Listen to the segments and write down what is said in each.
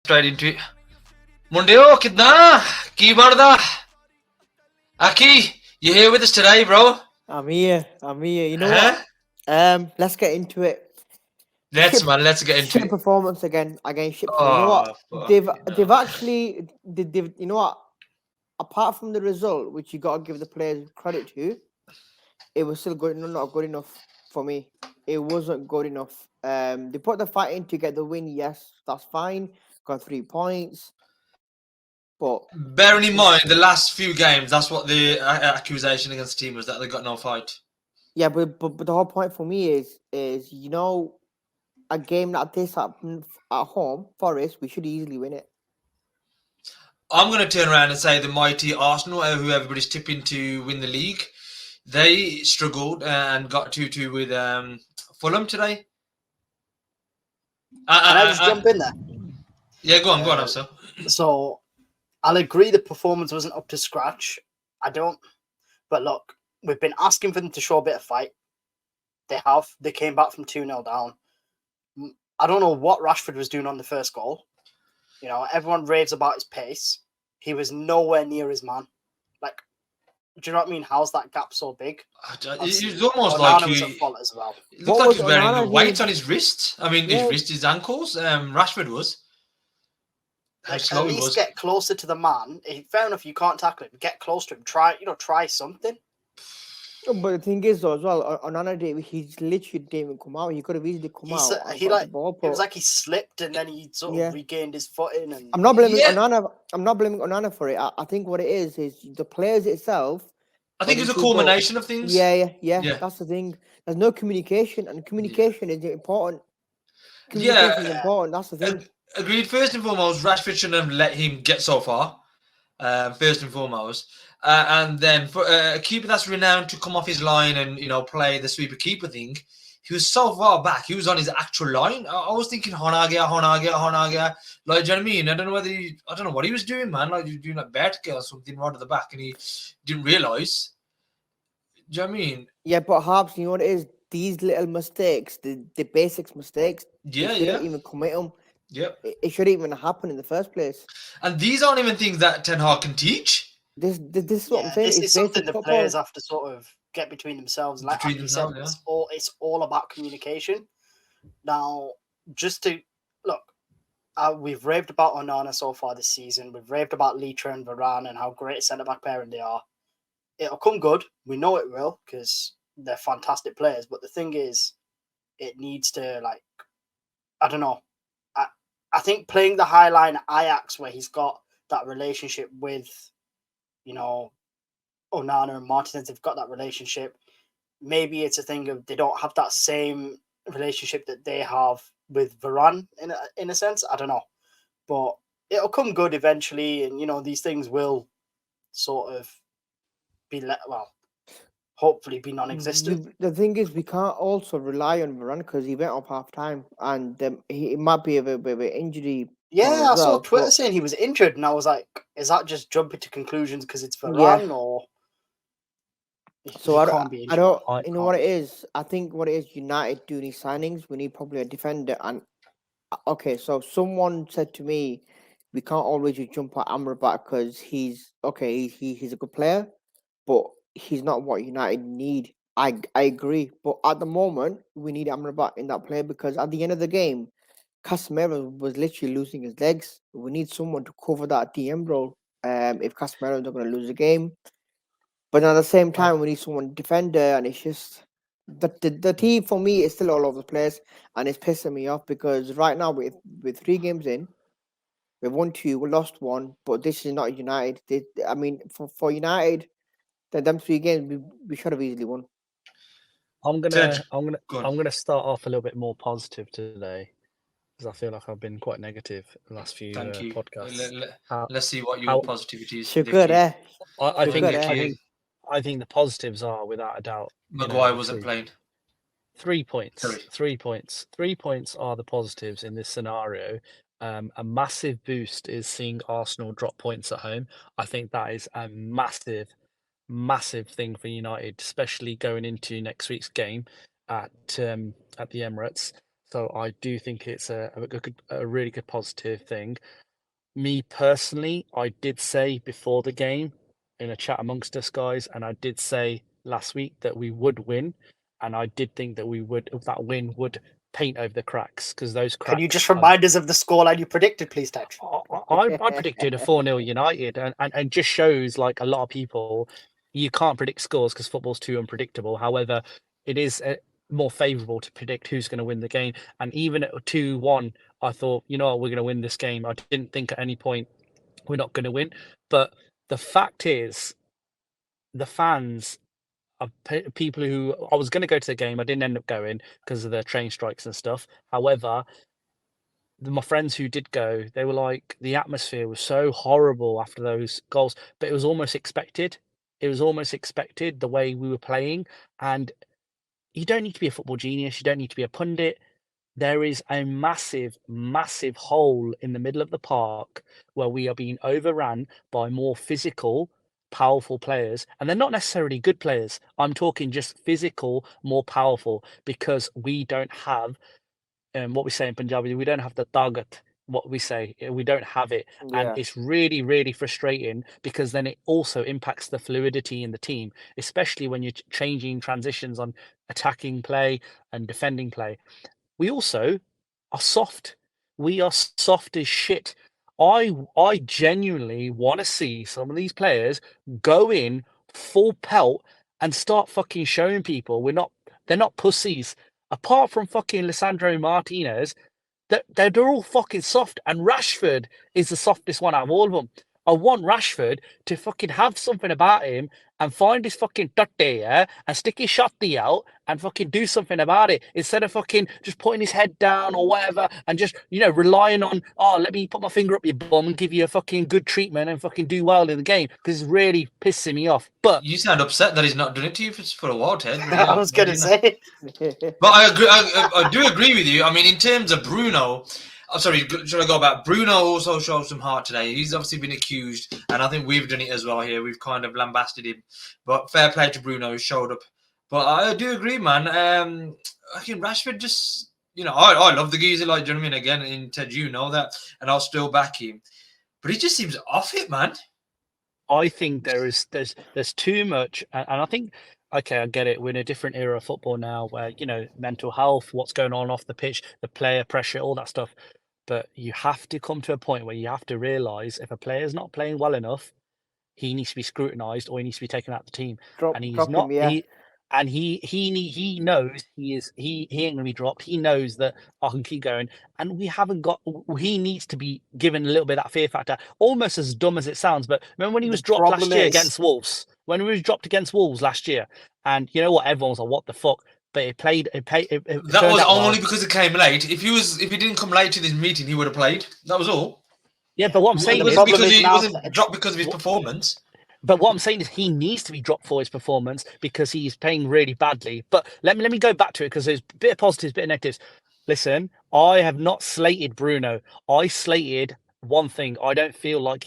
Straight into it. Munde, kidna? Ki barda? Aki, you here with us today, bro? I'm here. You know Huh? what? Let's get into it. Let's get into Shit it. performance again. Shit performance. You know what? They've actually you know what? Apart from the result, which you gotta give the players credit to, it was still good. Not good enough for me. It wasn't good enough. They put the fight in to get the win. Yes, that's fine. Got 3 points. But Bearing in mind the last few games, that's what the accusation against the team was, that they got no fight. yeah, but the whole point for me is a game like this at home, Forest, we should easily win it. I'm going to turn around and say the mighty Arsenal, who everybody's tipping to win the league, they struggled and got 2-2 with Fulham today. Can I just jump in there? Yeah, go on, Afsa. So, I'll agree the performance wasn't up to scratch. I don't. But look, we've been asking for them to show a bit of fight. They have. They came back from 2-0 down. I don't know what Rashford was doing on the first goal. You know, everyone raves about his pace. He was nowhere near his man. Like, do you know what I mean? How's that gap so big? It's almost Onana like was at fault as well. It looked like he was wearing a weight on his wrist. I mean, his ankles. Rashford was. How slow he was. At least get closer to the man. Fair enough, you can't tackle him. Get close to him. Try something. But the thing is, though, as well, on another day, he's literally didn't even come out. He could have easily come out. It was like he slipped and then he sort of regained his footing. And I'm not blaming Onana. I'm not blaming Onana for it. I think what it is the players itself. I think it's a culmination of things. Yeah. That's the thing. There's no communication, and communication is important. Communication is important. That's the thing. Agreed. First and foremost, Rashford shouldn't have let him get so far. First and foremost. And then for a keeper that's renowned to come off his line and play the sweeper keeper thing, he was so far back. He was on his actual line. I was thinking Honagia. Like, do you know what I mean? I don't know what he was doing, man. Like, he was doing like Bertke or something right at the back, and he didn't realise. Do you know what I mean? Yeah, but Harps, you know what it is? These little mistakes, the basics mistakes. Yeah, you shouldn't even commit them. Yep. It shouldn't even happen in the first place. And these aren't even things that Ten Hag can teach. This is what I'm saying. This is something the players have to sort of get between themselves. Like you said, it's all about communication. Now, just to look, we've raved about Onana so far this season. We've raved about Leitra and Varane and how great a centre-back pairing they are. It'll come good. We know it will because they're fantastic players. But the thing is, it needs to, like, I don't know. I think playing the high line at Ajax, where he's got that relationship with, Onana and Martinez, have got that relationship. Maybe it's a thing of they don't have that same relationship that they have with Varane in a sense. I don't know. But it'll come good eventually, and, these things will sort of be hopefully be non-existent. The thing is, we can't also rely on Varane because he went off half time, and it might be a bit of an injury. Yeah, I saw Twitter saying he was injured, and I was like, is that just jumping to conclusions because it's Varane, or? So I don't. You know what it is? I think what it is, United do these signings. We need probably a defender, and okay. So someone said to me, we can't always just jump at Amrabat because he's okay. He's a good player, but he's not what United need. I agree, but at the moment we need Amrabat in that play because at the end of the game, Casemiro was literally losing his legs. We need someone to cover that DM role. If Casemiro is not going to lose the game, but at the same time we need someone defender, and it's just the team for me is still all over the place, and it's pissing me off because right now with 3 games in, we've won 2, we lost 1, but this is not United. I mean, for United. Them 3 games we should have easily won. I'm gonna start off a little bit more positive today because I feel like I've been quite negative in the last few podcasts. Let's see what your positivity is. I think the positives are without a doubt. Maguire wasn't playing. 3 points. 3 points. 3 points are the positives in this scenario. A massive boost is seeing Arsenal drop points at home. I think that is a massive thing for United, especially going into next week's game at the Emirates. So I do think it's a really good positive thing. Me personally, I did say before the game in a chat amongst us guys, and I did say last week that we would win, and I did think that that win would paint over the cracks, because those cracks. Can you just remind us of the scoreline you predicted, please, Tej? I predicted a 4-0 United, and just shows like a lot of people, you can't predict scores because football's too unpredictable. However, it is more favourable to predict who's going to win the game. And even at 2-1, I thought, you know what, we're going to win this game. I didn't think at any point we're not going to win. But the fact is, the fans of people who, I was going to go to the game, I didn't end up going because of the train strikes and stuff. However, my friends who did go, they were like, the atmosphere was so horrible after those goals, but it was almost expected. It was almost expected the way we were playing. And you don't need to be a football genius. You don't need to be a pundit. There is a massive, massive hole in the middle of the park where we are being overrun by more physical, powerful players. And they're not necessarily good players. I'm talking just physical, more powerful, because we don't have what we say in Punjabi, we don't have the target. What we say, we don't have it, and it's really, really frustrating, because then it also impacts the fluidity in the team, especially when you're changing transitions on attacking play and defending play. We also are soft. We are soft as shit. I genuinely want to see some of these players go in full pelt and start fucking showing people they're not pussies. Apart from fucking Lisandro Martinez, they're all fucking soft, and Rashford is the softest one out of all of them. I want Rashford to fucking have something about him and find his fucking tutte, yeah, and stick his shotty out and fucking do something about it, instead of fucking just putting his head down or whatever and just, relying on, oh, let me put my finger up your bum and give you a fucking good treatment and fucking do well in the game, because it's really pissing me off. But you sound upset that he's not done it to you for a while, Ted. Yeah, I was going to say. But I agree. I do agree with you. I mean, in terms of Bruno, sorry, should I go back? Bruno also showed some heart today. He's obviously been accused, and I think we've done it as well here. We've kind of lambasted him. But fair play to Bruno, who showed up. But I do agree, man. I think Rashford just, I love the geezer, like, do you know what I mean? Again, in Ted, you know that, and I'll still back him. But he just seems off it, man. I think there's too much, and I think, okay, I get it. We're in a different era of football now, where mental health, what's going on off the pitch, the player pressure, all that stuff. But you have to come to a point where you have to realise, if a player's not playing well enough, he needs to be scrutinised, or he needs to be taken out of the team. And he's not. He knows he ain't gonna be dropped. He knows that I can keep going, and we haven't got. He needs to be given a little bit of that fear factor. Almost as dumb as it sounds, but remember when he was dropped last year against Wolves? When he was dropped against Wolves last year, and you know what? Everyone was like, "What the fuck?" But it played. That was only because he came late. If he didn't come late to this meeting, he would have played. That was all. Yeah, but what I'm saying is, because he wasn't dropped because of his performance. But what I'm saying is, he needs to be dropped for his performance, because he's playing really badly. But let me go back to it, because there's a bit of positives, a bit of negatives. Listen, I have not slated Bruno. I slated one thing. I don't feel like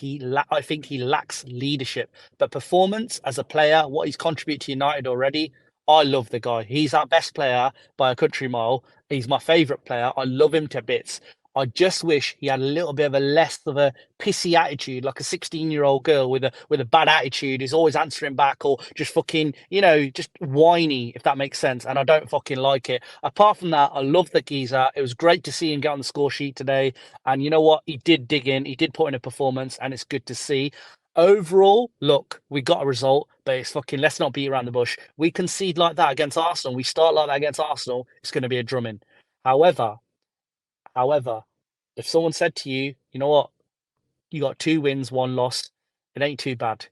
I think he lacks leadership. But performance as a player, what he's contributed to United already, I love the guy. He's our best player by a country mile. He's my favourite player. I love him to bits. I just wish he had a little bit of a less of a pissy attitude, like a 16-year-old girl with a bad attitude who's always answering back, or just fucking, just whiny, if that makes sense. And I don't fucking like it. Apart from that, I love the geezer. It was great to see him get on the score sheet today. And you know what? He did dig in. He did put in a performance, and it's good to see. Overall, look, we got a result, but it's fucking, let's not beat around the bush. We concede like that against Arsenal. We start like that against Arsenal. It's going to be a drumming. However, if someone said to you, you know what, you got 2 wins, 1 loss, it ain't too bad.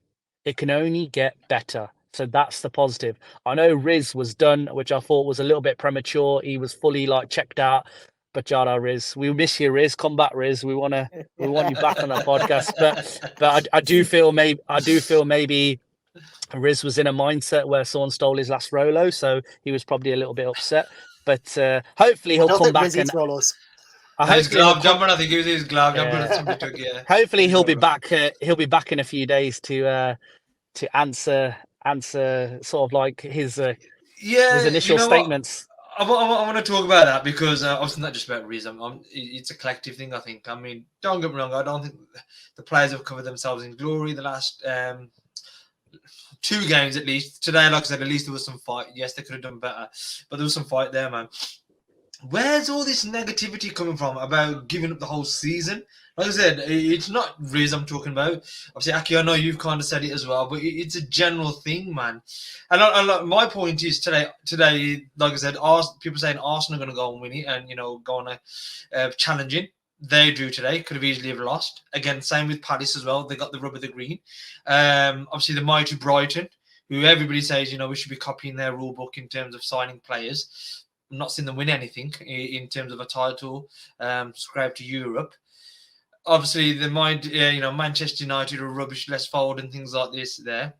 It can only get better. So that's the positive. I know Riz was done, which I thought was a little bit premature. He was fully checked out. But Jada, Riz, we miss you, Riz. Come back, Riz. We want you back on the podcast. But I do feel maybe Riz was in a mindset where someone stole his last Rolo, so he was probably a little bit upset. But hopefully he'll come back and. Hopefully he'll be back. He'll be back in a few days to answer sort of like his initial statements. I want to talk about that because obviously not just about Riz. It's a collective thing, I think. I mean, don't get me wrong. I don't think the players have covered themselves in glory the last 2 games at least. Today, like I said, at least there was some fight. Yes, they could have done better, but there was some fight there, man. Where's all this negativity coming from about giving up the whole season? Like I said, it's not Riz I'm talking about. Obviously, Aki, I know you've kind of said it as well, but it's a general thing, man. And my point is today, like I said, people saying Arsenal are going to go and win it and, go on a challenging. They drew today. Could have easily have lost. Again, same with Palace as well. They got the rub of the green. Obviously, the mighty Brighton, who everybody says, we should be copying their rule book in terms of signing players. I'm not seeing them win anything in terms of a title, subscribe to Europe. Obviously, Manchester United are rubbish, less fold and things like this there.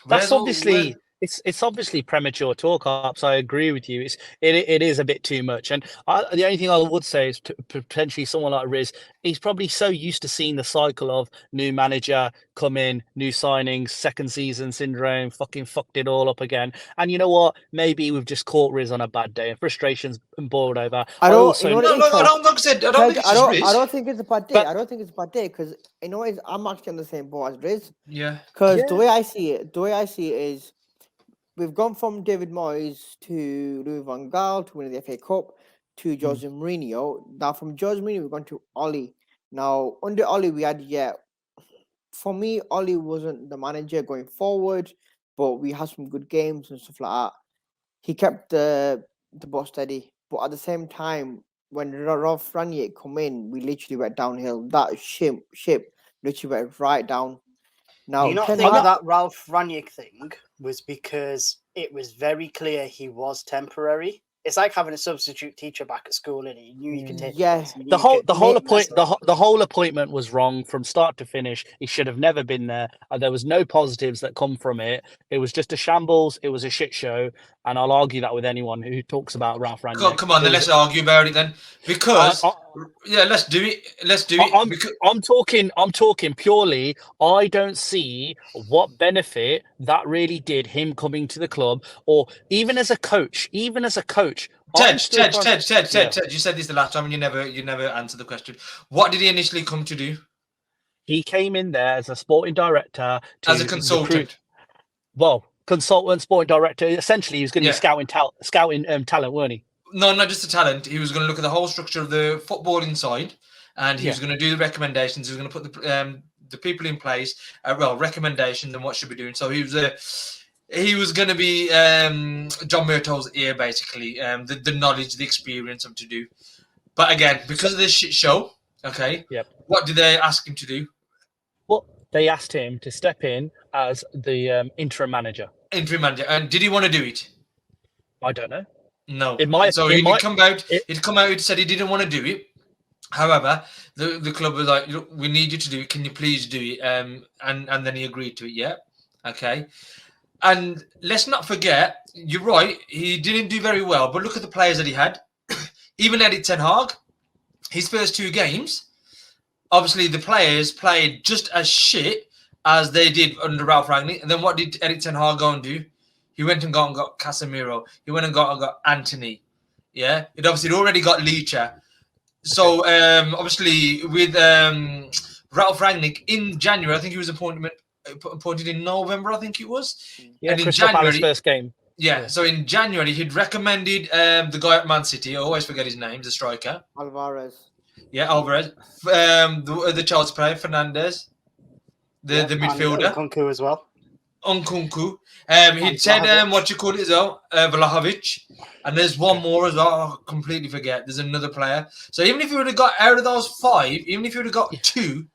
That's obviously... It's obviously premature talk ups. I agree with you. It is a bit too much. And the only thing I would say is potentially someone like Riz, he's probably so used to seeing the cycle of new manager come in, new signings, second season syndrome, fucking fucked it all up again. And you know what? Maybe we've just caught Riz on a bad day and frustrations boiled over. I don't think it's a bad day. I don't think it's a bad day because I'm actually on the same boat as Riz. Yeah. Because the way I see it is, we've gone from David Moyes to Louis van Gaal to winning the FA Cup to Jose Mourinho. Now, from Jose Mourinho, we've gone to Oli. Now, under Oli, we had, for me, Oli wasn't the manager going forward, but we had some good games and stuff like that. He kept the boat steady. But at the same time, when Ralf Rangnick come in, we literally went downhill. That ship literally went right down. Now, do you not think that Ralf Rangnick thing was because it was very clear he was temporary? It's like having a substitute teacher back at school, and he knew you could take. The whole appointment was wrong from start to finish. He should have never been there. There was no positives that come from it. It was just a shambles. It was a shit show, and I'll argue that with anyone who talks about Ralf Rangnick. Come on, then let's argue about it then, because let's do it. Let's do it. I'm talking purely. I don't see what benefit that really did him coming to the club, or even as a coach. Ted, you said this the last time and you never answered the question. What did he initially come to do? He came in there as a sporting director. As a consultant. Consultant, sporting director. Essentially, he was going to be scouting talent, weren't he? No, not just the talent. He was going to look at the whole structure of the footballing side, and he was going to do the recommendations. He was going to put the people in place, recommendations and what should be doing. So he was going to be John Murtaugh's ear, basically, the knowledge, the experience of to do. But again, because of this shit show, what did they ask him to do? Well, they asked him to step in as the interim manager. And did he want to do it? I don't know. No. He'd come out and said he didn't want to do it. However, the club was like, look, we need you to do it. Can you please do it? And then he agreed to it. Yeah. Okay. And let's not forget, you're right, he didn't do very well, but look at the players that he had. Even Erik ten Hag, his first 2 games, obviously the players played just as shit as they did under Ralf Rangnick. And then what did Erik ten Hag go and do? He went and got Casemiro. He went and got Anthony. Yeah, he'd already got Licha. So obviously with Ralf Rangnick in January, I think he was appointed in November, I think it was. Yeah, and in Crystal January, Palace first game. Yeah, so in January, he'd recommended the guy at Man City. I always forget his name, the striker. Alvarez. Yeah, Alvarez. The Chelsea player, Fernandez. The midfielder. Nkunku as well. Nkunku. He'd said, Vlahovic. And there's one more as well. I completely forget. There's another player. So even if you would have got out of those 5, even if you would have got 2,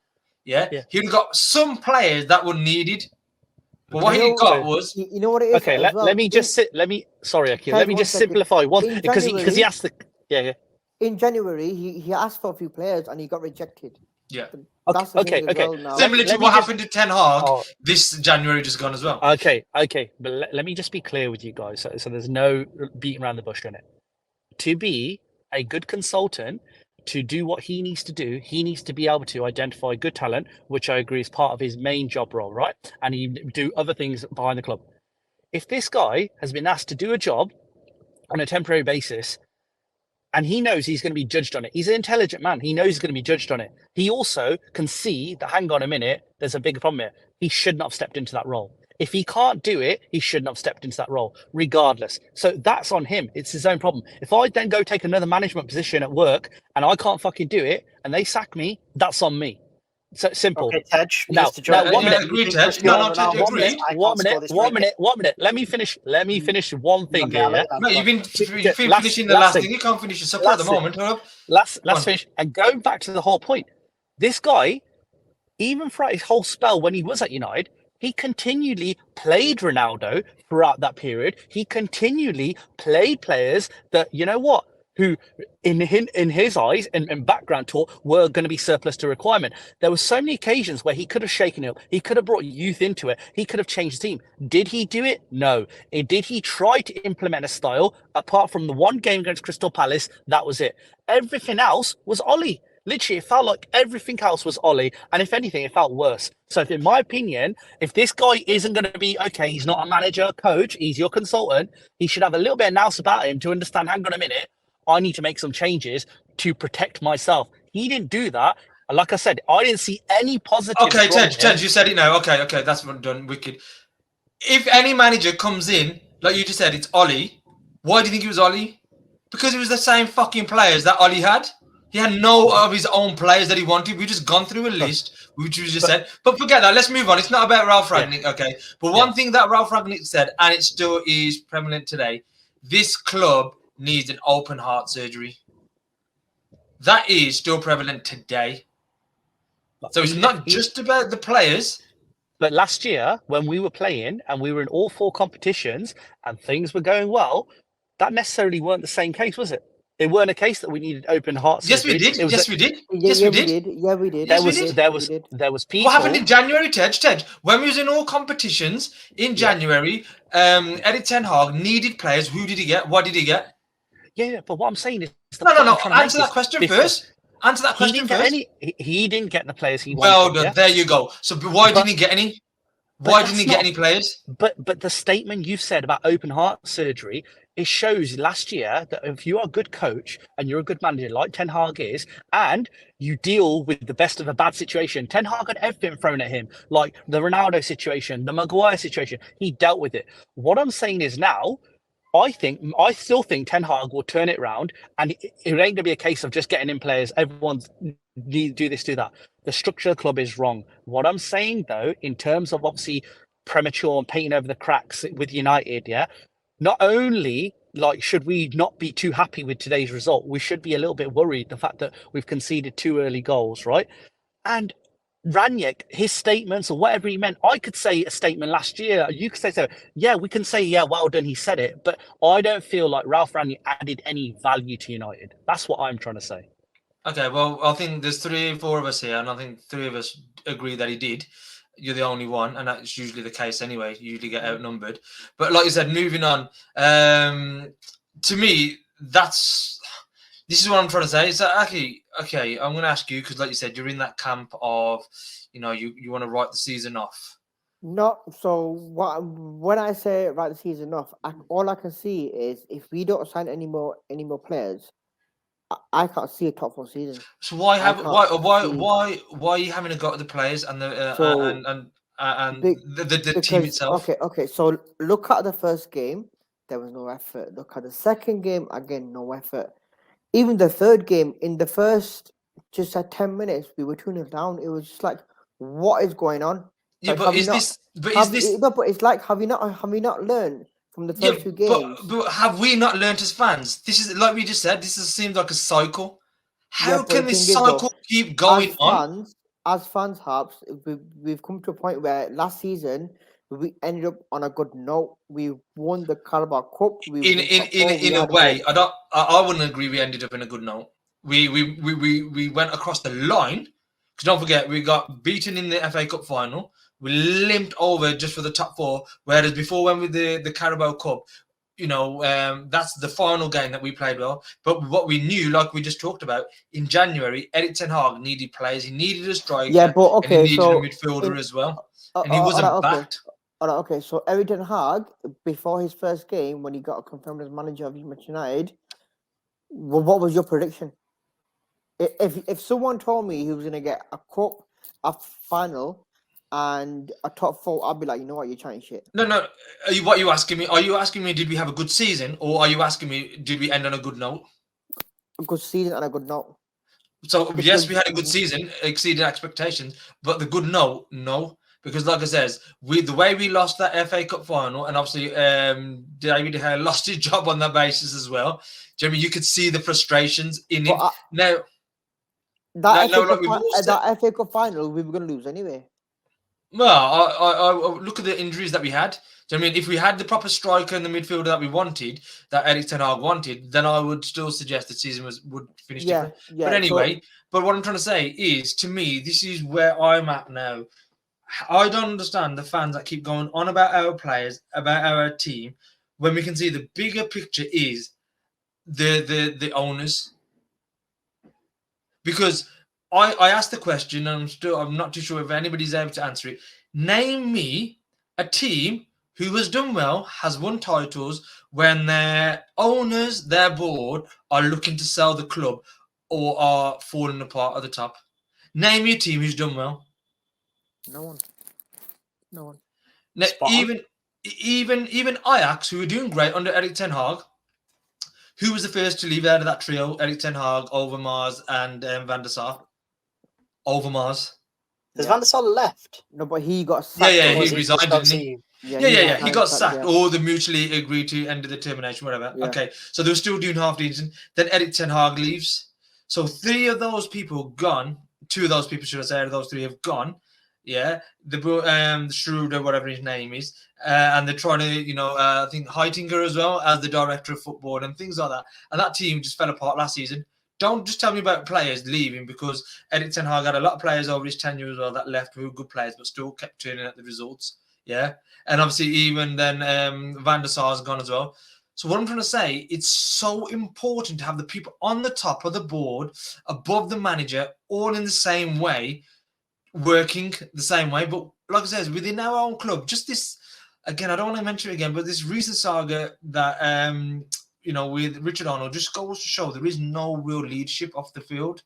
he would have got some players that were needed. But what he got was... You know what it is? Okay, let me just simplify one. Because he asked the... Yeah. In January, he asked for a few players and he got rejected. Yeah. Okay. Similar to what happened to Ten Hag this January just gone as well. Okay. But let me just be clear with you guys. So there's no beating around the bush on it. To be a good consultant, to do what he needs to do, he needs to be able to identify good talent, which I agree is part of his main job role, right? And he do other things behind the club. If this guy has been asked to do a job on a temporary basis, and he knows he's going to be judged on it. He's an intelligent man. He knows he's going to be judged on it. He also can see that, hang on a minute, there's a bigger problem here. He should not have stepped into that role. If he can't do it, he shouldn't have stepped into that role, regardless. So that's on him. It's his own problem. If I then go take another management position at work and I can't fucking do it and they sack me, that's on me. So simple. Okay, Tej. Now, one minute. Agreed, Tej. No, agreed. One minute. Let me finish one thing here. No, you've been finishing the last thing. You can't finish your supper at the moment. Let's finish. And going back to the whole point, this guy, even throughout his whole spell when he was at United, he continually played Ronaldo throughout that period. He continually played players that, you know what, who in his eyes and background talk were going to be surplus to requirement. There were so many occasions where he could have shaken it up. He could have brought youth into it. He could have changed the team. Did he do it? No. Did he try to implement a style? Apart from the one game against Crystal Palace, that was it. Everything else was Ollie. Literally, it felt like everything else was Ollie. And if anything, it felt worse. So in my opinion, if this guy isn't going to be, okay, he's not a manager, coach, he's your consultant, he should have a little bit of nous about him to understand, hang on a minute, I need to make some changes to protect myself. He didn't do that. Like I said, I didn't see any positive. Okay, Tej, you said it now. Okay, that's done. Wicked. If any manager comes in, like you just said, it's Ollie. Why do you think it was Ollie? Because it was the same fucking players that Ollie had. He had no of his own players that he wanted. We've just gone through a list, which we just said. But forget that. Let's move on. It's not about Ralf Rangnick, okay? But one thing that Ralf Rangnick said, and it still is prevalent today, this club needs an open heart surgery. That is still prevalent today. So it's not just about the players. But last year, when we were playing and we were in all 4 competitions and things were going well, that necessarily weren't the same case, was it? It weren't a case that we needed open heart surgery. Yes, we did. Yeah, we did. There was people. What happened in January, Tej? When we was in all competitions in January, Erik ten Hag needed players. Who did he get? What did he get? Yeah, but what I'm saying is... No. Answer that question first. He didn't get the players he wanted. Well done. There you go. So why didn't he get any? Why didn't he get any players? But the statement you've said about open heart surgery, it shows last year that if you are a good coach and you're a good manager like Ten Hag is, and you deal with the best of a bad situation, Ten Hag had everything thrown at him, like the Ronaldo situation, the Maguire situation. He dealt with it. What I'm saying is now, I still think Ten Hag will turn it around, and it ain't going to be a case of just getting in players. Everyone's do this, do that. The structure of the club is wrong. What I'm saying, though, in terms of obviously premature and painting over the cracks with United, not only should we not be too happy with today's result, we should be a little bit worried the fact that we've conceded 2 early goals, right? And Rangnick, his statements or whatever he meant, I could say a statement last year. You could say so. Yeah, we can say, well done, he said it. But I don't feel like Ralf Rangnick added any value to United. That's what I'm trying to say. Okay, well, I think there's 3 or 4 of us here, and I think 3 of us agree that he did. You're the only one, and that's usually the case anyway. You usually get outnumbered. But like you said, moving on, to me, this is what I'm trying to say. Is that okay, I'm going to ask you, because like you said, you're in that camp of, you want to write the season off. No, so when I say write the season off, all I can see is if we don't sign any more players, I can't see a top 4 season. So why are you having a go at the players and the team itself? Okay. So look at the first game, there was no effort. Look at the second game, again, no effort. Even the third game, in the first just at 10 minutes, we were 2-0 down. It was just like, what is going on? Yeah, like, but it's like, have we not learned from the first 2 games? But have we not learned as fans? This is, like we just said, this seems like a cycle. How can this cycle keep going on? As fans, Harps, we've come to a point where last season we ended up on a good note. We won the Carabao Cup. In a way, I wouldn't agree. We ended up in a good note. We went across the line, because don't forget we got beaten in the FA Cup final. We limped over just for the top 4. Whereas before, when with the Carabao Cup, that's the final game that we played well. But what we knew, like we just talked about, in January, Erik ten Hag needed players. He needed a striker. Yeah, but okay, and he needed a midfielder as well. And he wasn't backed. All right, okay. So Erik ten Hag, before his first game, when he got confirmed as manager of Manchester United, what was your prediction? If someone told me he was going to get a cup, a final, and a top 4, I'd be like, you know what, you're trying shit. No. What are you asking me? Are you asking me, did we have a good season, or are you asking me, did we end on a good note? A good season and a good note. So yes, we had a good season, exceeded expectations, but the good note, no. Because like I says, the way we lost that FA Cup final, and obviously David Hare lost his job on that basis as well. Jeremy, you could see the frustrations in him. That FA Cup final, we were going to lose anyway. Well, I look at the injuries that we had. I mean, if we had the proper striker in the midfielder that we wanted, that Erik ten Hag wanted, then I would still suggest the season would finish different. Yeah, but anyway, but what I'm trying to say is, to me, this is where I'm at now. I don't understand the fans that keep going on about our players, about our team, when we can see the bigger picture is the owners. Because I asked the question, and I'm not too sure if anybody's able to answer it. Name me a team who has done well, has won titles, when their owners, their board, are looking to sell the club or are falling apart at the top. Name me a team who's done well. No one. Now, even Ajax, who were doing great under Erik ten Hag, who was the first to leave out of that trio? Erik ten Hag, Overmars, and Van der Sar. Overmars. Has Van der Sar left? No, but he got sacked. Yeah, he resigned, didn't he? Yeah. He got sacked, yeah. or they mutually agreed to end of the termination, whatever. Yeah. Okay, so they were still doing half decent. Then Erik ten Hag leaves. So 3 of those people gone. 2 of those people, should I say, out of those 3 have gone. Yeah, the Schroeder, whatever his name is, and they're trying to, I think Heitinger as well as the director of football and things like that. And that team just fell apart last season. Don't just tell me about players leaving, because Erik ten Hag had a lot of players over his tenure as well that left who were good players but still kept turning at the results. Yeah, and obviously even then Van der Sar's gone as well. So what I'm trying to say, it's so important to have the people on the top of the board, above the manager, all in the same way, working the same way. But like I said, within our own club, just this, again, I don't want to mention it again, but this recent saga that with Richard Arnold just goes to show there is no real leadership off the field.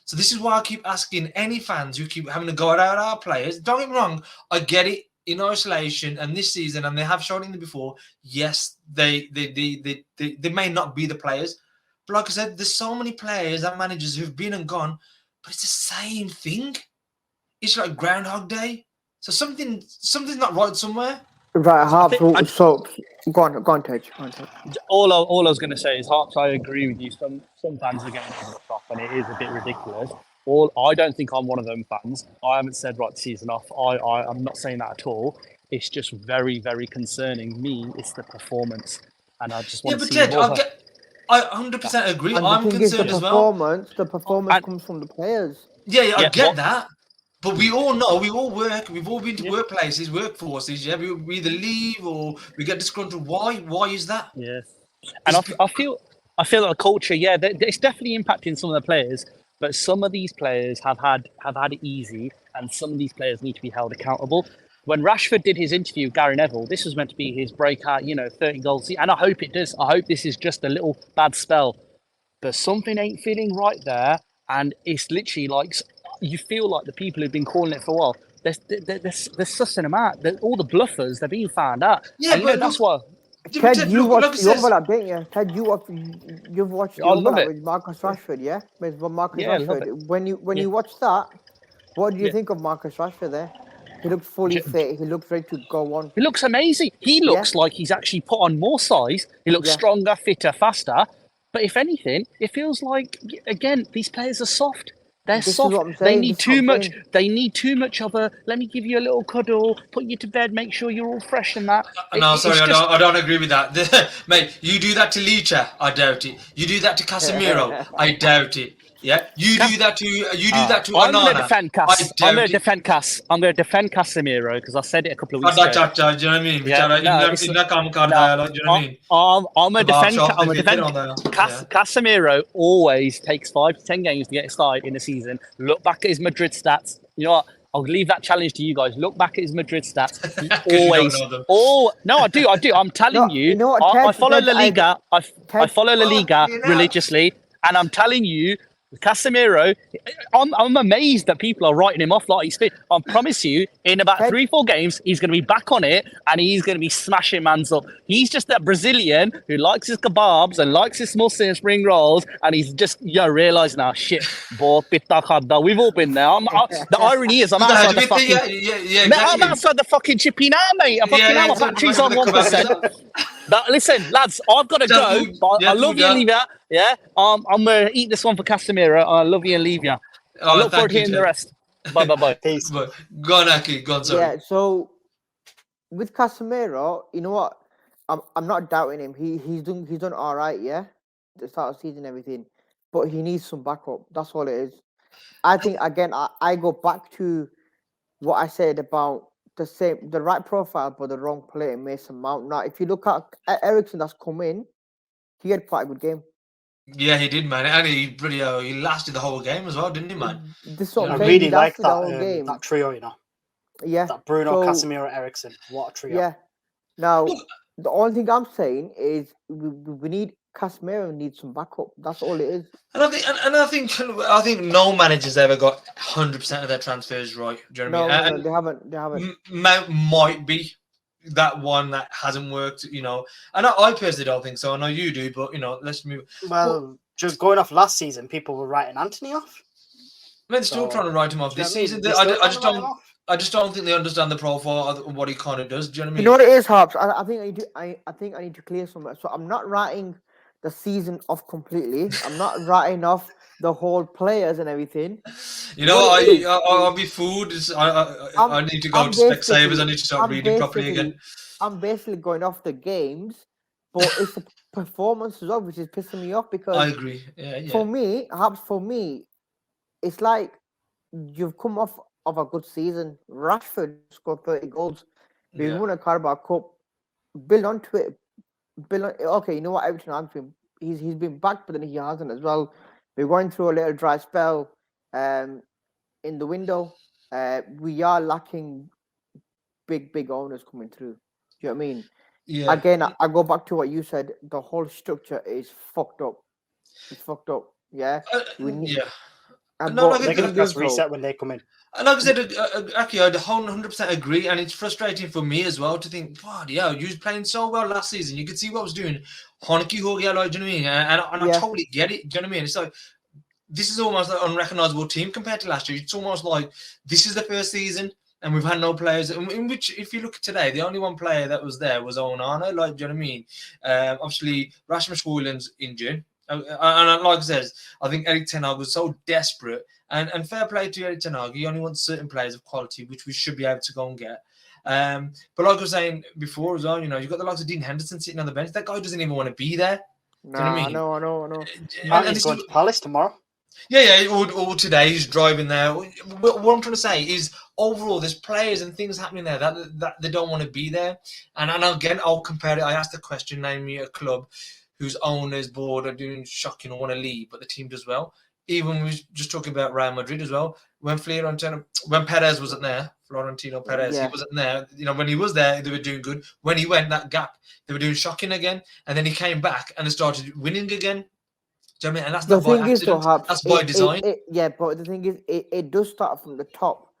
So this is why I keep asking any fans who keep having to go at our players. Don't get me wrong, I get it in isolation and this season, and they have shown it before. Yes, they may not be the players, but like I said, there's so many players and managers who've been and gone, but it's the same thing. It's like Groundhog Day. So something's not right somewhere. Right, Harps. So go on, Tej. All I was going to say is, Harps, I agree with you. Some fans are getting over the top, and it is a bit ridiculous. I don't think I'm one of them fans. I haven't said right the season off. I'm not saying that at all. It's just very, very concerning. Me, it's the performance, and I just want to see more. I 100% agree. I'm concerned as well. The performance comes from the players. Yeah, I get that. But we all know, we all work, we've all been to workplaces, workforces, yeah. We either leave or we get disgruntled. Why? Why is that? Yeah. And I feel that the culture, it's definitely impacting some of the players, but some of these players have had it easy, and some of these players need to be held accountable. When Rashford did his interview with Gary Neville, this was meant to be his breakout, 30 goals. And I hope it does. I hope this is just a little bad spell. But something ain't feeling right there, and it's literally like, you feel like the people who've been calling it for a while, they're sussing them out. All the bluffers, they're being found out. Yeah, but that's why. Ted, you watched the overlap, didn't you? Ted, you've watched the overlap with Marcus Rashford, yeah? With Marcus Rashford. When you watch that, what do you think of Marcus Rashford there? He looks fully fit. He looks ready to go on. He looks amazing. He looks like he's actually put on more size. He looks stronger, fitter, faster. But if anything, it feels like, again, these players are soft. They're soft. They need too much. They need too much of a, let me give you a little cuddle, put you to bed, make sure you're all fresh and that. I don't agree with that. Mate, you do that to Licha, I doubt it. You do that to Casemiro, I doubt it. Yeah, you do that to Onana. I'm going to defend Cass. I'm going to defend Casemiro because I said it a couple of weeks ago. Do you know what I mean? Do you know what I mean? I'm going to defend Casemiro. Always takes 5 to 10 games to get started in a season. Look back at his Madrid stats. You know what? I'll leave that challenge to you guys. Look back at his Madrid stats. He 'Cause you don't always. know them. Oh no, I do. I'm telling you. You know what, I Ted, follow Ted, La Liga. I follow La Liga you know. religiously, and I'm telling you, Casemiro. I'm amazed that people are writing him off like he's fit. I promise you, in about Ted- 3-4 games, he's going to be back on it, and he's going to be smashing mans up. He's just that Brazilian who likes his kebabs and likes his small spring rolls, and he's just realizing now, shit, boy, pita khadda. We've all been there. The irony is, I'm outside the fucking. Yeah, Mate, I'm outside the fucking chippy now, mate. I'm fucking out. My battery's on 1%. But listen, lads, I've got to go. But I love you and leave you. Yeah, I'm gonna eat this one for Casemiro. I love you and leave you. I look forward to hearing the rest. Bye. Peace. Go on, Aki. Go on, sorry. Yeah, so with Casemiro, you know what? I'm not doubting him. He's done all right, yeah. The start of the season and everything. But he needs some backup. That's all it is. I think again I go back to what I said about the right profile but the wrong player in Mason Mount. Now if you look at Eriksen that's come in, he had quite a good game. Yeah, he did, man, and he lasted the whole game as well, didn't he, man? This is what I I'm saying, really he like lasted the whole game. that trio, you know. Yeah. That Bruno, so, Casemiro, Eriksen. What a trio. Yeah. Now the only thing I'm saying is we need Casemiro needs some backup. That's all it is. And I think no manager's ever got 100% of their transfers right. Do you know what I mean? No, they haven't. Mount might be that one that hasn't worked, you know. And I personally don't think so. I know you do, but you know, let's move. Well, just going off last season, people were writing Anthony off. They're still trying to write him off this season. I just don't think they understand the profile of what he kind of does. Do you know what I mean? You know what it is, Harps? I think I need to clear something. So I'm not writing the season off completely. I'm not writing off the whole players and everything. You know, I'll be fooled. I need to go to Specsavers. I need to start reading properly again. I'm basically going off the games, but it's the performance as well, which is pissing me off because I agree. Yeah. For me, it's like you've come off of a good season. Rashford scored 30 goals. We won a Carabao Cup. Build onto it. Okay, you know what? Everton has been. He's been back, but then he hasn't as well. We're going through a little dry spell in the window. We are lacking big owners coming through. Do you know what I mean? Yeah. Again, I go back to what you said. The whole structure is fucked up. It's fucked up. Yeah. They're going to press reset when they come in. And like I said, actually, I 100% agree, and it's frustrating for me as well to think, wow, you was playing so well last season. You could see what I was doing. Honky, do you know what I mean? And I totally get it. Do you know what I mean? It's like, this is almost an unrecognizable team compared to last year. It's almost like this is the first season, and we've had no players. In which, if you look at today, the only one player that was there was Onana. Like, do you know what I mean? Obviously, Rasmus Højlund's injured. And like I said, I think Erik ten Hag was so desperate, and fair play to Erik ten Hag. He only wants certain players of quality, which we should be able to go and get. But like I was saying before as well, you know, you've got the likes of Dean Henderson sitting on the bench. That guy doesn't even want to be there. No, you know what I know. And he's going to Palace tomorrow. Yeah, or today he's driving there. What I'm trying to say is, overall, there's players and things happening there that they don't want to be there. And again, I'll compare it. I asked the question, name me a club whose owners, board are doing shocking or want to leave, but the team does well. Even we were just talking about Real Madrid as well. When Perez wasn't there, Florentino Perez, he wasn't there. You know, when he was there, they were doing good. When he went, that gap, they were doing shocking again. And then he came back and they started winning again. Do you know what I mean? And that's not by accident. That's by design. But the thing is, it does start from the top.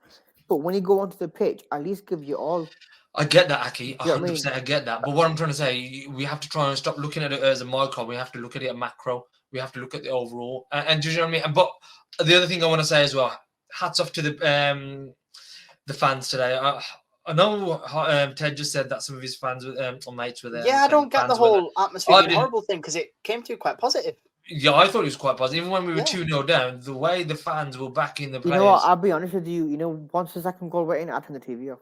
But when you go onto the pitch, at least give you all. I get that, Aki. 100%. I get that. But what I'm trying to say, we have to try and stop looking at it as a micro. We have to look at it at macro. We have to look at the overall. And do you know what I mean? But the other thing I want to say as well, hats off to the fans today. I know Ted just said that some of his fans or mates were there. Yeah, I don't get the whole atmosphere being horrible thing because it came through quite positive. Yeah, I thought it was quite positive. Even when we were 2-0 down, the way the fans were backing the players. You know what? I'll be honest with you. You know, once the second goal went in, I turned the TV off.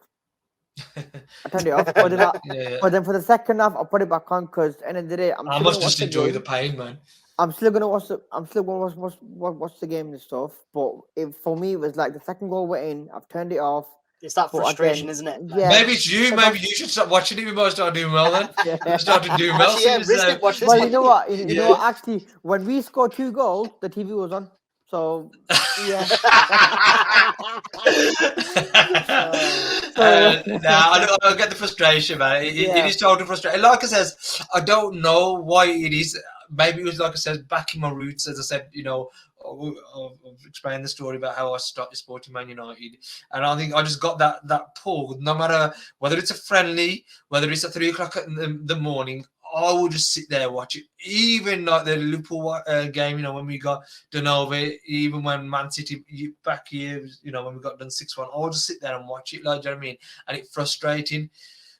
I turned it off. But then for the second half, I'll put it back on because at the end of the day, I must just enjoy the pain, man. I'm still gonna watch the game and stuff. But for me, it was like the second goal went in. I've turned it off. It's that frustration, isn't it? Yeah. Maybe it's you. Maybe you should stop watching it. We might start doing well then. You started doing well. Actually, watch this well, you know what? You know what? Actually, when we scored 2 goals, the TV was on. So yeah. I get the frustration, man. It is total frustration. Like I says, I don't know why it is. Maybe it was like I said, back in my roots, as I said, I've explained the story about how I started supporting Man United, and I think I just got that pull. No matter whether it's a friendly, whether it's at 3 o'clock in the morning, I will just sit there and watch it. Even like the Liverpool game, when we got done over, even when Man City back here, when we got done 6-1, I'll just sit there and watch it. Like, do you know what I mean? And it's frustrating.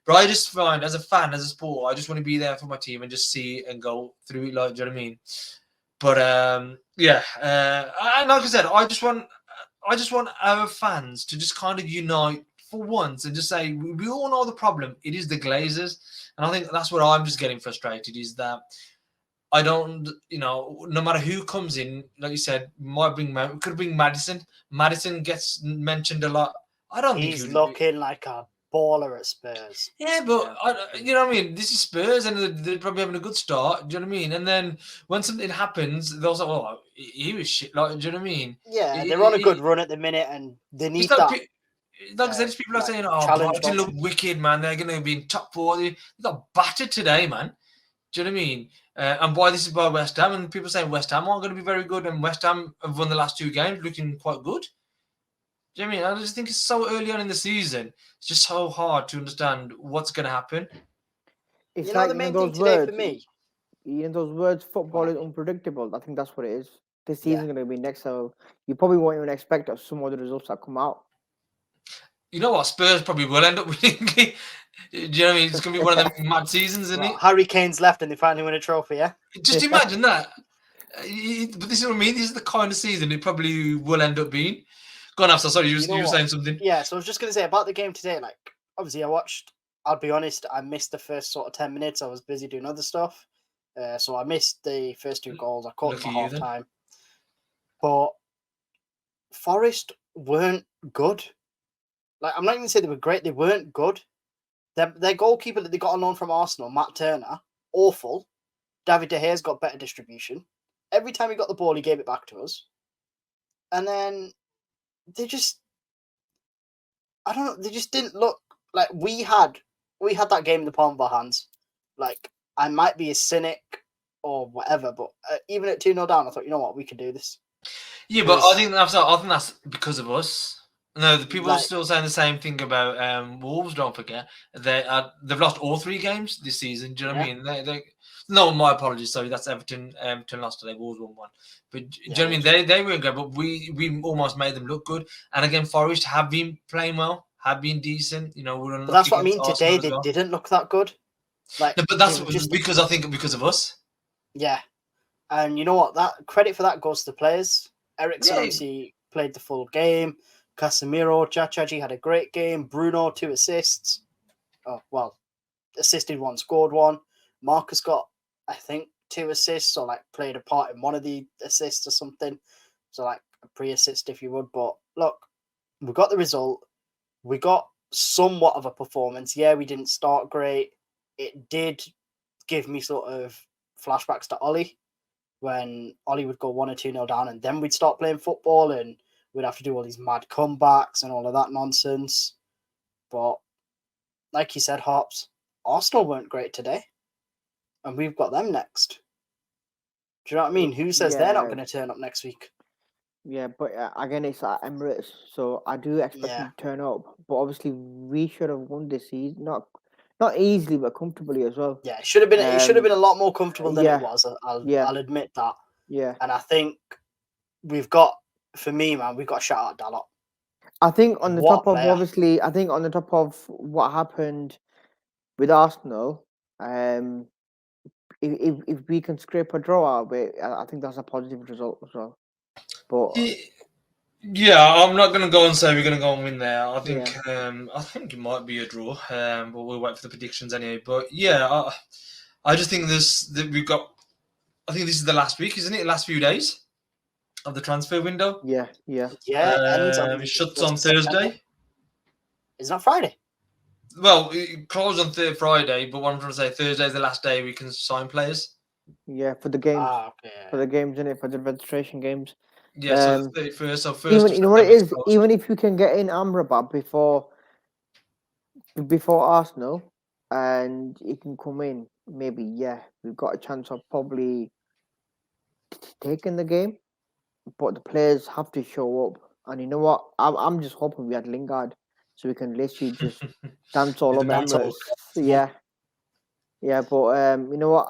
But I just find, as a fan, as a sport, I just want to be there for my team and just see it and go through it. Like, do you know what I mean? But and like I said, I just want our fans to just kind of unite for once and just say, we all know the problem. It is the Glazers. And I think that's what I'm just getting frustrated, is that I don't, no matter who comes in, like you said, could bring Madison. Madison gets mentioned a lot. I don't think he's looking like a baller at Spurs. Yeah, but you know what I mean? This is Spurs, and they're probably having a good start. Do you know what I mean? And then when something happens, they'll say, "Oh, he was shit." Like, do you know what I mean? Yeah, they're on a good run at the minute, and they need that. Like I said, people are saying, "Oh, Brighton look wicked, man. They're going to be in top 4. They got battered today, man." Do you know what I mean? And why this is by West Ham, and people saying West Ham aren't going to be very good, and West Ham have won the last 2 games, looking quite good. Do you know what I mean? I just think it's so early on in the season. It's just so hard to understand what's going to happen. It's like the main thing today for me. In those words, football is unpredictable. I think that's what it is. This season's going to be next level. You probably won't even expect some of the results that come out. You know what? Spurs probably will end up winning. Do you know what I mean? It's going to be one of them mad seasons, isn't it? Harry Kane's left and they finally win a trophy, yeah? Just imagine that. But this is what I mean. This is the kind of season it probably will end up being. Go on, Afsa. Sorry, you were saying something. Yeah, so I was just going to say about the game today. Like, obviously, I'll be honest, I missed the first sort of 10 minutes. I was busy doing other stuff. So I missed the first 2 goals. I caught them at half time. But Forest weren't good. Like, I'm not even going to say they were great. They weren't good. Their goalkeeper that they got on loan from Arsenal, Matt Turner, awful. David De Gea's got better distribution. Every time he got the ball, he gave it back to us. And then they just, I don't know, they just didn't look like we had that game in the palm of our hands. Like, I might be a cynic or whatever, but even at 2-0 down, I thought, you know what, we can do this. Yeah, but I think that's because of us. No, the people are still saying the same thing about Wolves. Don't forget they've lost all 3 games this season. Do you know what I mean? No, my apologies. Sorry, that's Everton. Everton lost today. Wolves won 1. But do you know what I mean? They weren't good, but we almost made them look good. And again, Forest have been playing well, have been decent. We're but that's what I mean. Today they didn't look that good. Like, no, but that's because I think because of us. Yeah, and you know what? That credit for that goes to the players. Eriksen obviously played the full game. Casemiro, Chachaji had a great game. Bruno 2 assists. Oh well, assisted 1, scored 1. Marcus got, I think, 2 assists, or like played a part in one of the assists or something. So like a pre-assist, if you would. But look, we got the result. We got somewhat of a performance. Yeah, we didn't start great. It did give me sort of flashbacks to Ollie, when Ollie would go 1 or 2-0 down, and then we'd start playing football, and we'd have to do all these mad comebacks and all of that nonsense. But like you said, Harps, Arsenal weren't great today. And we've got them next. Do you know what I mean? Who says they're not going to turn up next week? Yeah, but again, it's at Emirates, so I do expect them to turn up. But obviously, we should have won this season, not easily, but comfortably as well. Yeah, it should have been. It should have been a lot more comfortable than it was. I'll admit that. Yeah, and I think we've got, for me, man, we've got to shout out Dalot. I think on the top of obviously, I think on the top of what happened with Arsenal, if we can scrape a draw out of it, I think that's a positive result as well. But yeah, I'm not going to go and say we're going to go and win there. I think it might be a draw, but we'll wait for the predictions anyway. But yeah, I just think we've got. I think this is the last week, isn't it? Last few days of the transfer window. Yeah. It shuts on Thursday. It's not Friday. Well, it closed on Friday, but what I'm trying to say, Thursday is the last day we can sign players. Yeah, for the games. Okay. For the games, innit? For the registration games. Yeah, so the 31st. So first. Even you know what it is. Even if you can get in Amrabat before Arsenal, and he can come in, maybe we've got a chance of probably taking the game. But the players have to show up, and you know what? I'm just hoping we had Lingard, so we can literally just dance all over Emirates. Yeah. But you know what?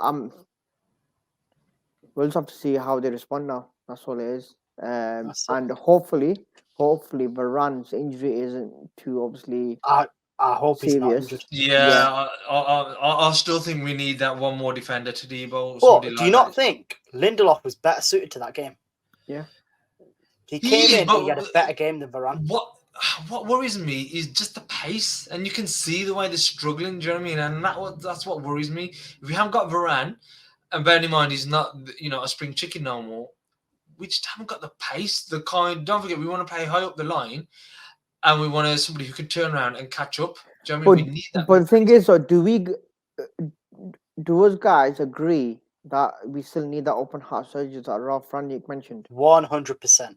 We'll just have to see how they respond now. That's all it is. And hopefully, Varane's injury isn't too obviously. I hope serious. He's not injured. Yeah. I still think we need that one more defender to Debo. But do you not think Lindelof was better suited to that game? Yeah. He came in and he had a better game than Varane. What worries me is just the pace, and you can see the way they're struggling. Do you know what I mean? And that's what worries me. If we haven't got Varane, and bearing in mind he's not, a spring chicken no more, we just haven't got the pace. Don't forget, we want to play high up the line, and we want somebody who can turn around and catch up. Do you know what I mean? We need that. But the thing is, do us guys agree that we still need that open heart surgery that Ralf Rangnick mentioned? 100%.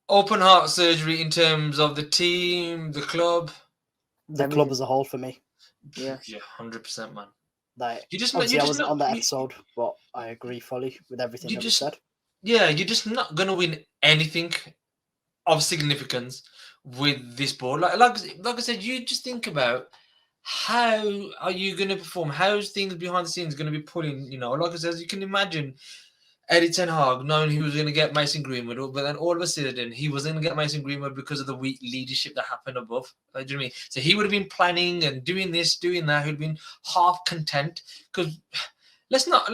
Open heart surgery in terms of the team, the club? The club as a whole for me. Yeah. Yeah, 100%, man. Like, I wasn't on that episode, but I agree fully with everything that you said. Yeah, you're just not going to win anything of significance with this board. Like I said, you just think about how are you going to perform? How's things behind the scenes going to be pulling? Like I said, you can imagine Eddie Ten Hag knowing he was going to get Mason Greenwood, but then all of a sudden he wasn't going to get Mason Greenwood because of the weak leadership that happened above. Do you know what I mean? So he would have been planning and doing this, doing that. He'd been half content because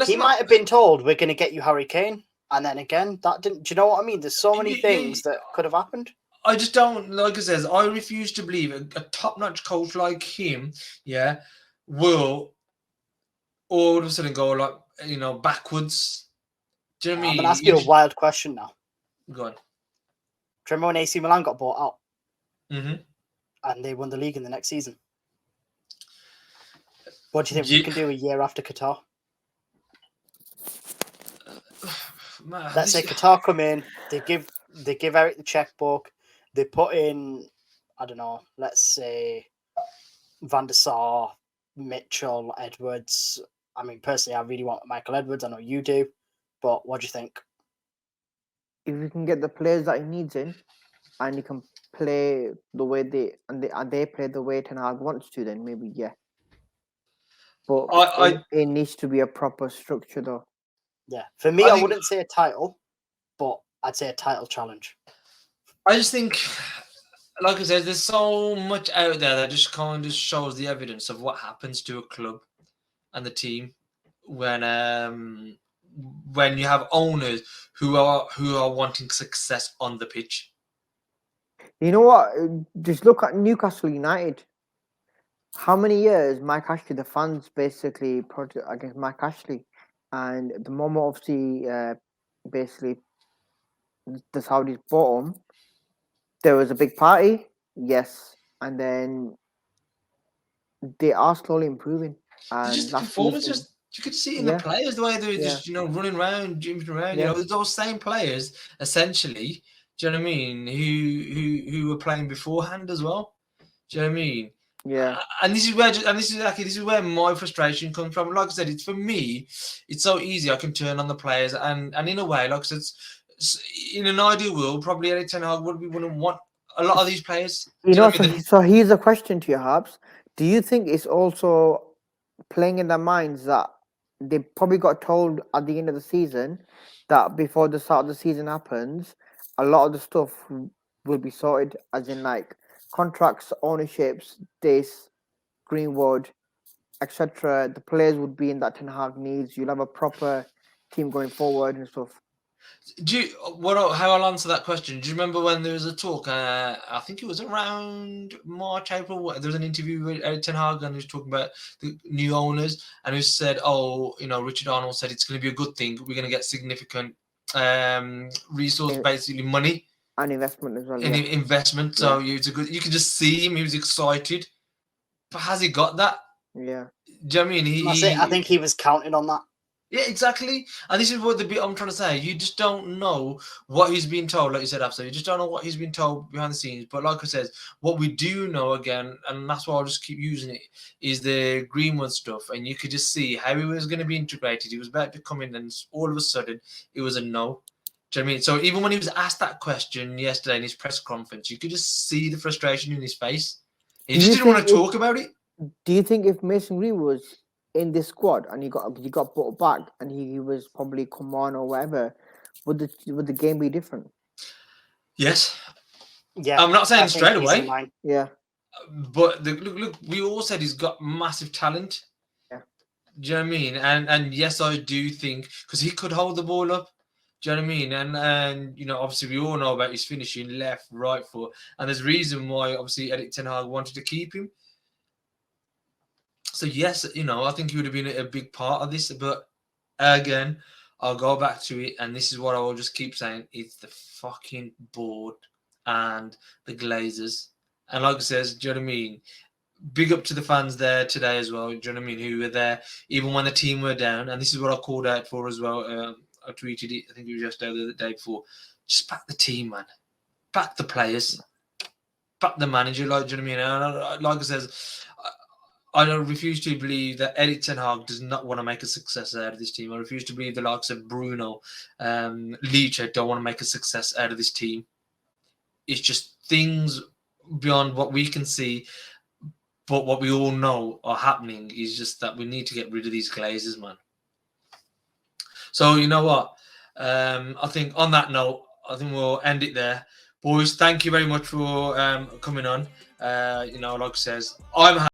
He might have been told we're going to get you Harry Kane, and then again that didn't. Do you know what I mean? There's so many things that could have happened. I just don't, like I said, I refuse to believe a top-notch coach like him, will all of a sudden go backwards. Do you know what I mean? I'm going to ask you a wild question now. Go on. Do you remember when AC Milan got bought out? Mm-hmm. And they won the league in the next season? What do you think we can do a year after Qatar? Man, Let's say Qatar come in, they give Eric the checkbook, they put in, I don't know, let's say Van der Sar, Mitchell, Edwards. I mean, personally, I really want Michael Edwards. I know you do. But what do you think? If you can get the players that he needs in, and you can play the way they play the way Ten Hag wants to, then maybe But it needs to be a proper structure, though. Yeah, for me, I wouldn't say a title, but I'd say a title challenge. I just think, like I said, there's so much out there that just kind of shows the evidence of what happens to a club and the team when you have owners who are wanting success on the pitch. You know what? Just look at Newcastle United. How many years Mike Ashley, the fans basically protest against Mike Ashley, and the moment of basically the Saudis bought him, there was a big party, yes, and then they are slowly improving. And just the performance, you could see it in the players, the way they're just running around, jumping around. Those same players essentially. Do you know what I mean? Who were playing beforehand as well. Do you know what I mean? Yeah. And this is where my frustration comes from. Like I said, it's for me. It's so easy. I can turn on the players, and in a way, like I said, in an ideal world, probably Eddie Ten Hag wouldn't want a lot of these players. So here's a question to you, Habs. Do you think it's also playing in their minds that they probably got told at the end of the season that before the start of the season happens, a lot of the stuff will be sorted, as in like contracts, ownerships, this, Greenwood, etc. The players would be in that Ten Hag needs. You'll have a proper team going forward and stuff. How I'll answer that question? Do you remember when there was a talk? I think it was around March, April. There was an interview with Erik Ten Hag, and he was talking about the new owners, and he said, Richard Arnold said it's going to be a good thing. We're going to get significant resource, basically money and investment as well. Investment. So you can just see him. He was excited. But has he got that? Yeah. Do you know what I mean? I think he was counting on that. Yeah, exactly. And this is what the bit I'm trying to say. You just don't know what he's been told, like you said, after. You just don't know what he's been told behind the scenes. But like I said, what we do know again, and that's why I'll just keep using it, is the Greenwood stuff. And you could just see how he was going to be integrated. He was about to come in, and all of a sudden, it was a no. Do you know what I mean? So even when he was asked that question yesterday in his press conference, you could just see the frustration in his face. He just didn't want to talk about it. Do you think if Mason Green was in this squad and he got brought back and he was probably come on or whatever, would the game be different? Yes. Yeah. I'm not saying straight away. Yeah. But look, we all said he's got massive talent. Yeah. Do you know what I mean? And yes, I do think because he could hold the ball up. Do you know what I mean? And you know, obviously we all know about his finishing left, right foot, and there's a reason why obviously Erik ten Hag wanted to keep him. So yes, you know, I think he would have been a big part of this. But again, I'll go back to it, and this is what I will just keep saying: it's the fucking board and the Glazers. And like I says, do you know what I mean? Big up to the fans there today as well. Do you know what I mean? Who were there even when the team were down, and this is what I called out for as well. I tweeted it. I think it was just the day before. Just back the team, man. Back the players. Back the manager. Like, do you know what I mean? And like I says, I refuse to believe that Erik ten Hag does not want to make a success out of this team. I refuse to believe the likes of Bruno, Leach don't want to make a success out of this team. It's just things beyond what we can see, but what we all know are happening is just that we need to get rid of these Glazers, man. So you know what? I think on that note, I think we'll end it there. Boys, thank you very much for coming on. You know, like I says, I'm happy.